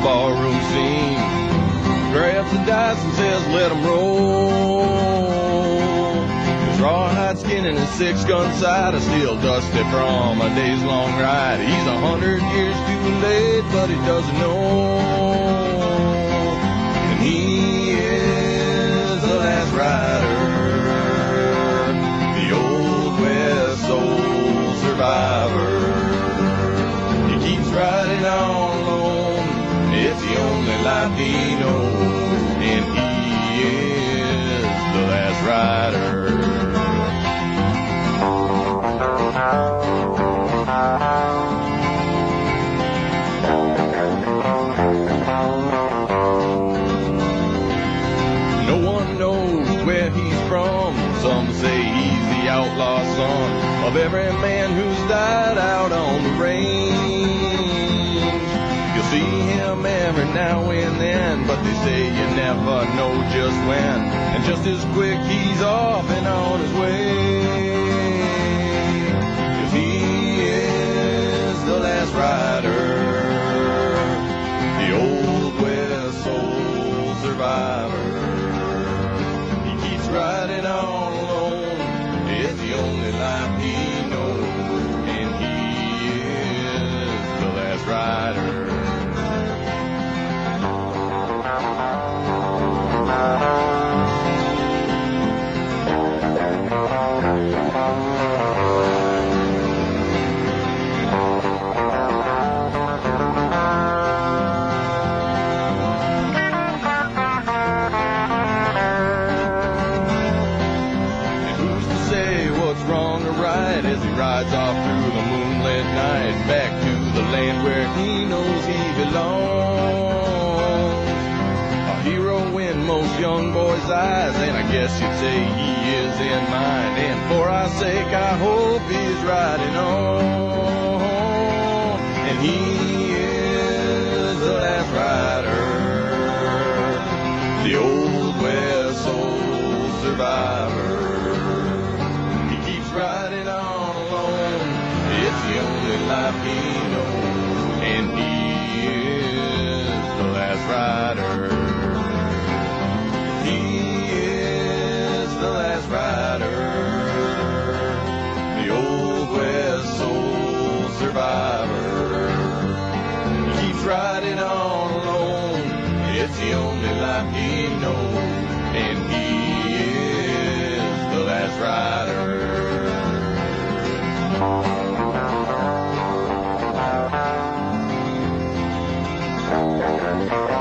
barroom scene. Grabs the dice and says, let 'em roll. His rawhide skin and his 6-gun sight are still dusty from a day's long ride. He's 100 years too late, but he doesn't know. And he is the last rider, the old West soul survivor. He keeps riding on alone, it's the only life he knows, and he is the last rider. No one knows where he's from. Some say he's the outlaw son of every man who's died out on the range. You'll see him every now and then, but they say you never know just when. And just as quick he's off and on his way. 'Cause he is the last rider, the old West soul survivor. He keeps riding on alone, it's the only life he knows, and he is the last rider. As he rides off through the moonlit night, back to the land where he knows he belongs. A hero in most young boys' eyes, and I guess you'd say he is in mine. And for our sake, I hope he's riding on. And he is the last rider, the old West soul survivor. He keeps riding on. It's the only life he knows, and he is the last rider. He is the last rider, the old West soul survivor. He keeps riding on alone, it's the only life he knows, and he is the last rider. Thank you.